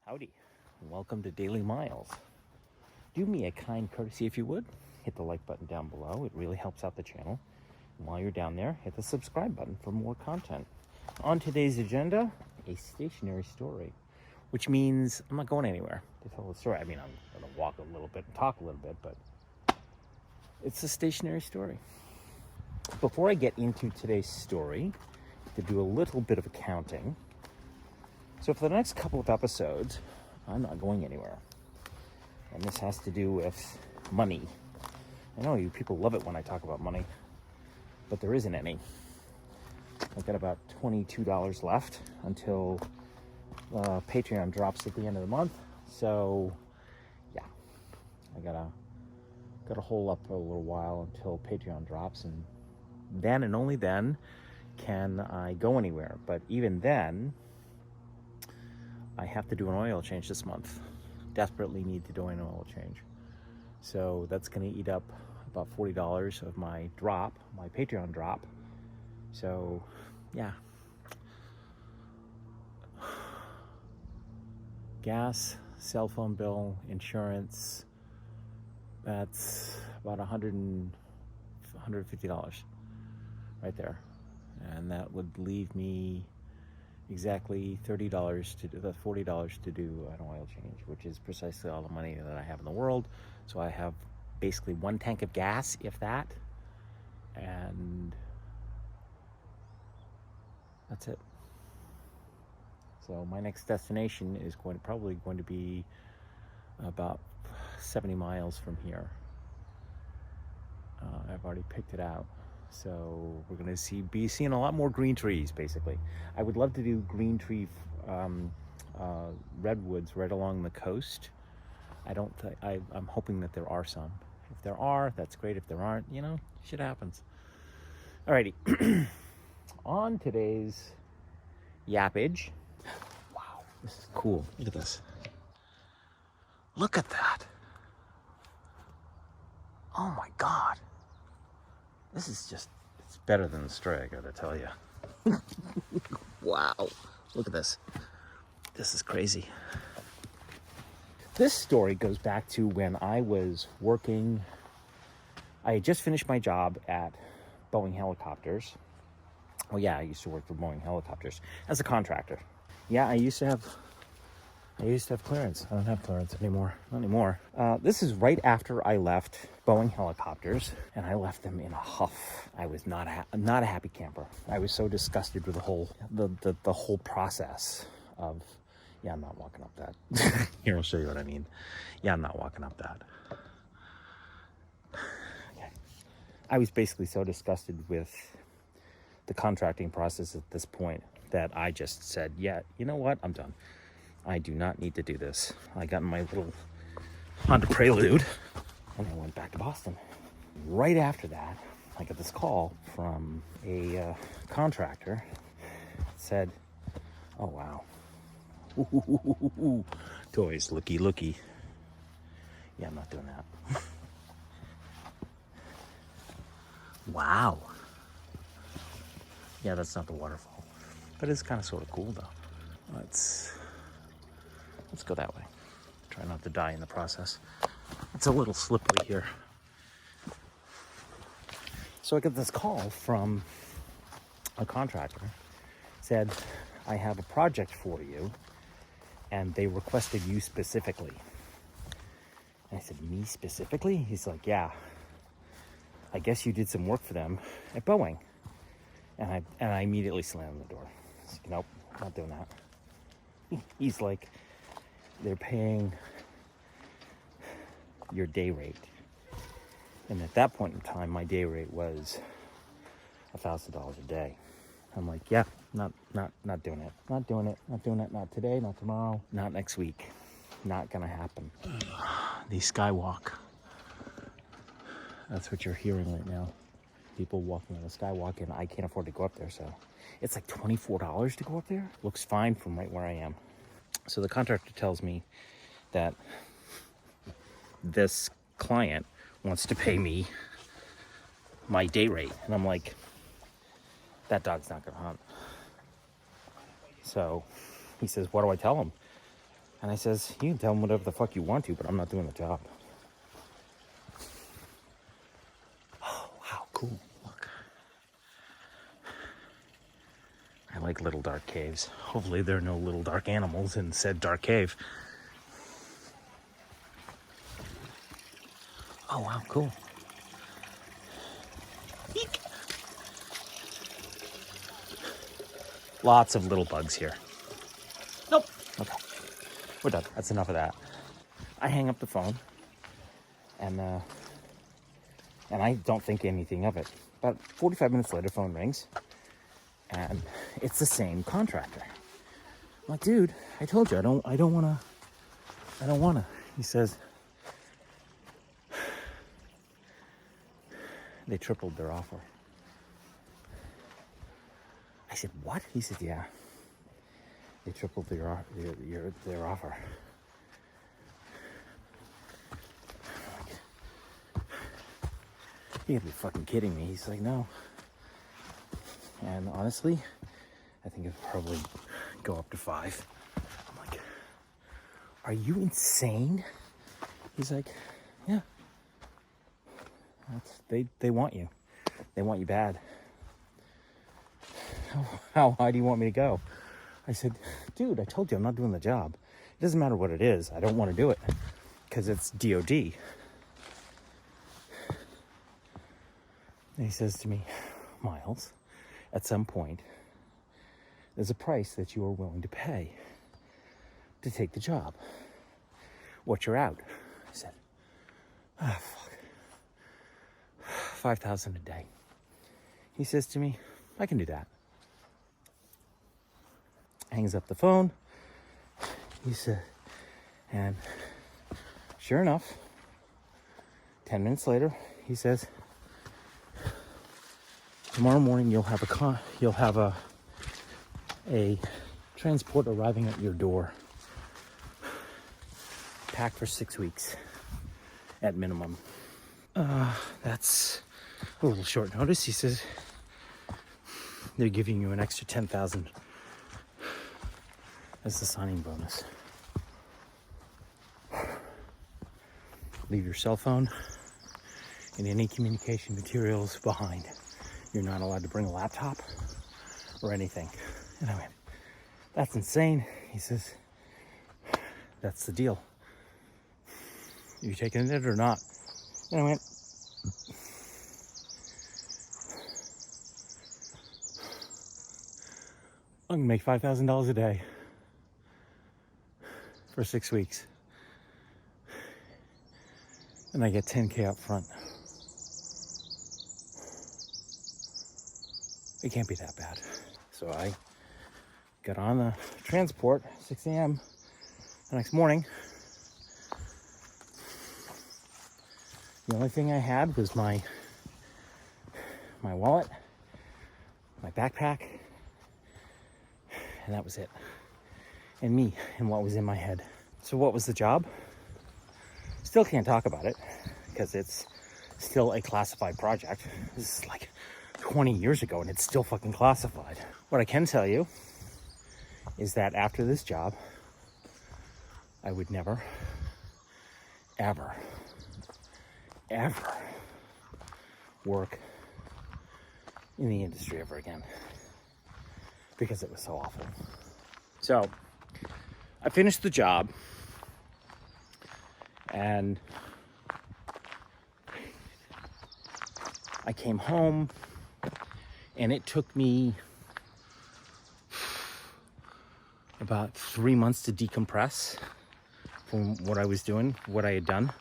Howdy, and welcome to Daily Miles. Do me a kind courtesy if you would. Hit the like button down below. It really helps out the channel. And while you're down there, hit the subscribe button for more content. On today's agenda, a stationary story, which means I'm not going anywhere to tell the story. I mean, I'm going to walk a little bit and talk a little bit, but it's a stationary story. Before I get into today's story, to do a little bit of accounting. So for the next couple of episodes, I'm not going anywhere. And this has to do with money. I know you people love it when I talk about money, but there isn't any. I've got about $22 left until Patreon drops at the end of the month. So yeah, I gotta hold up for a little while until Patreon drops, and then and only then can I go anywhere. But even then, I have to do an oil change this month. Desperately need to do an oil change. So that's going to eat up about $40 of my drop, my Patreon drop. So yeah. Gas, cell phone bill, insurance, that's about $150 right there. And that would leave me exactly $30 to do the $40 to do an oil change, which is precisely all the money that I have in the world. So I have basically one tank of gas, if that, and that's it. So my next destination is probably going to be about 70 miles from here. I've already picked it out. So we're going to be seeing a lot more green trees, basically. I would love to do green tree redwoods right along the coast. I'm hoping that there are some. If there are, that's great. If there aren't, shit happens. Alrighty. On today's yappage. Wow, this is cool. Look at this. Look at that. Oh my God. This is it's better than the story, I gotta tell you. Wow, look at this. This is crazy. This story goes back to when I was working. I had just finished my job at Boeing Helicopters. Oh yeah, I used to work for Boeing Helicopters as a contractor. Yeah, I used to have clearance. I don't have clearance anymore. Not anymore. This is right after I left Boeing Helicopters, and I left them in a huff. I was not a happy camper. I was so disgusted with the whole process of. Yeah, I'm not walking up that. Here, I'll show you what I mean. Yeah, I'm not walking up that. Okay. I was basically so disgusted with the contracting process at this point that I just said, yeah, you know what? I'm done. I do not need to do this. I got in my little Honda Prelude and I went back to Boston. Right after that, I got this call from a contractor. It said, oh wow. Ooh, toys, looky. Yeah, I'm not doing that. Wow. Yeah, that's not the waterfall. But it's kind of sort of cool though. Let's go that way. Try not to die in the process. It's a little slippery here. So I got this call from a contractor. Said, I have a project for you, and they requested you specifically. And I said, me specifically? He's like, yeah. I guess you did some work for them at Boeing. And I immediately slammed the door. I said, nope, not doing that. He's like, they're paying your day rate. And at that point in time, my day rate was $1,000 a day. I'm like, yeah, not doing it. Not doing it. Not today, not tomorrow, not next week. Not gonna happen. The skywalk. That's what you're hearing right now. People walking on the skywalk, and I can't afford to go up there, so it's like $24 to go up there. Looks fine from right where I am. So the contractor tells me that this client wants to pay me my day rate. And I'm like, that dog's not gonna hunt. So he says, what do I tell him? And I says, you can tell them whatever the fuck you want to, but I'm not doing the job. Oh, wow, cool. Look. I like little dark caves. Hopefully there are no little dark animals in said dark cave. Oh, wow, cool. Eek. Lots of little bugs here. Nope. Okay. We're done. That's enough of that. I hang up the phone, and I don't think anything of it. About 45 minutes later, phone rings, and it's the same contractor. I'm like, dude, I told you I don't wanna. He says they tripled their offer. I said, what? He said, yeah. They tripled their offer. You gotta be fucking kidding me. He's like, no. And honestly, I think it'd probably go up to 5. I'm like, are you insane? He's like, yeah. They want you. They want you bad. How high do you want me to go? I said, dude, I told you I'm not doing the job. It doesn't matter what it is. I don't want to do it because it's DOD. And he says to me, Miles, at some point, there's a price that you are willing to pay to take the job. What's your out? I said, fuck. 5,000 a day. He says to me, I can do that. Hangs up the phone. He said, and sure enough, 10 minutes later, he says, tomorrow morning you'll have a transport arriving at your door, packed for 6 weeks at minimum. That's a little short notice. He says they're giving you an extra 10,000 as the signing bonus. Leave your cell phone and any communication materials behind. You're not allowed to bring a laptop or anything. And I went, that's insane. He says, that's the deal. You taking it or not? And I went, I'm gonna make $5,000 a day for 6 weeks. And I get 10K up front. It can't be that bad. So I got on the transport, 6 a.m. the next morning. The only thing I had was my wallet, my backpack, and that was it. And me, and what was in my head. So what was the job? Still can't talk about it, because it's still a classified project. This is like 20 years ago, and it's still fucking classified. What I can tell you is that after this job, I would never, ever work in the industry ever again, because it was so awful. So I finished the job, and I came home, and it took me about 3 months to decompress from what I was doing, what I had done.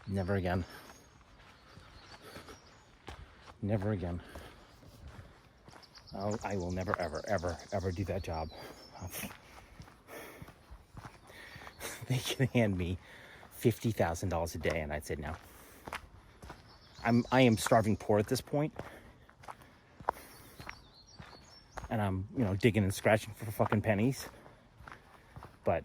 Never again. Never again. I will never, ever do that job. They can hand me $50,000 a day, and I'd say no. I am starving poor at this point, and I'm digging and scratching for fucking pennies. But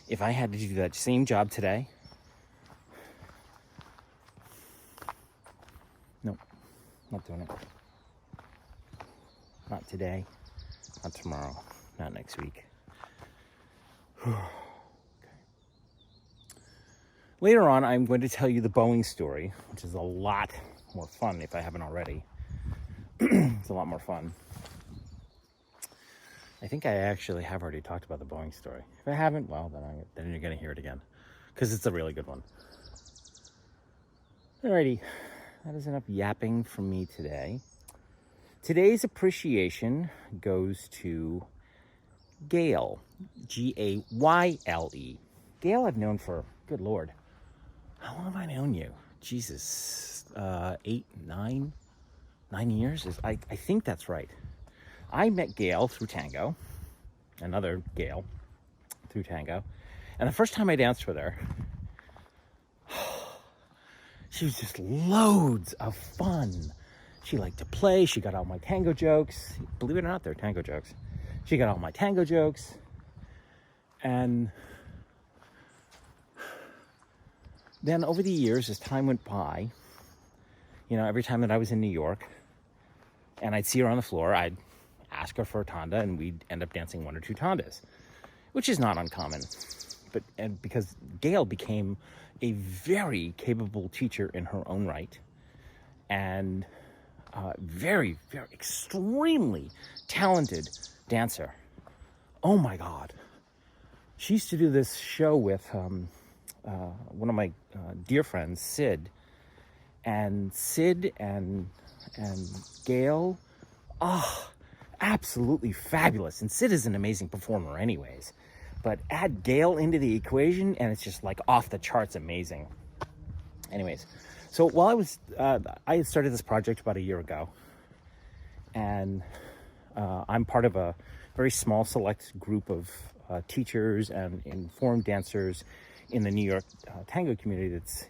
if I had to do that same job today, nope, not doing it. Not today, not tomorrow, not next week. Later on, I'm going to tell you the Boeing story, which is a lot more fun if I haven't already. It's a lot more fun. I think I actually have already talked about the Boeing story. If I haven't, well, then you're going to hear it again, because it's a really good one. Alrighty, that is enough yapping from me today. Today's appreciation goes to Gayle, Gayle. Gayle I've known for, good Lord, how long have I known you? Jesus, 9 years? I think that's right. I met Gayle through tango, another Gayle through tango, and the first time I danced with her, she was just loads of fun. She liked to play. She got all my tango jokes. Believe it or not, they're tango jokes. She got all my tango jokes. And then over the years, as time went by, every time that I was in New York and I'd see her on the floor, I'd ask her for a tanda, and we'd end up dancing one or two tandas, which is not uncommon. And because Gayle became a very capable teacher in her own right, and very, very extremely talented dancer. Oh my God. She used to do this show with one of my dear friends, Sid. And Sid and Gayle, absolutely fabulous. And Sid is an amazing performer anyways. But add Gayle into the equation and it's just like off the charts amazing. Anyways, so while I had started this project about a year ago, and I'm part of a very small select group of teachers and informed dancers in the New York tango community that's,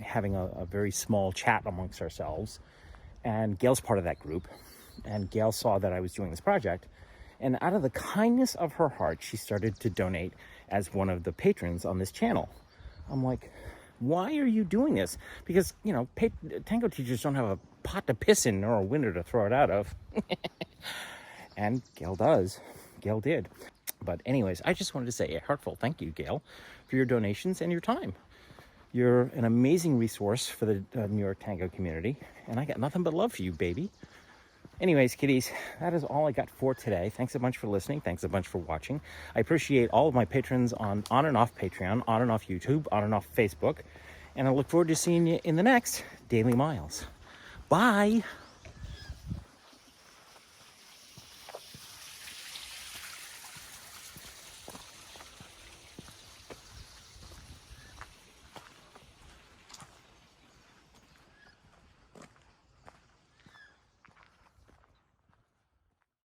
having a very small chat amongst ourselves. And Gayle's part of that group. And Gayle saw that I was doing this project. And out of the kindness of her heart, she started to donate as one of the patrons on this channel. I'm like, why are you doing this? Because, tango teachers don't have a pot to piss in or a window to throw it out of. And Gayle does. Gayle did. But anyways, I just wanted to say a heartfelt thank you, Gayle, for your donations and your time. You're an amazing resource for the New York tango community. And I got nothing but love for you, baby. Anyways, kiddies, that is all I got for today. Thanks a bunch for listening. Thanks a bunch for watching. I appreciate all of my patrons on and off Patreon, on and off YouTube, on and off Facebook. And I look forward to seeing you in the next Daily Miles. Bye.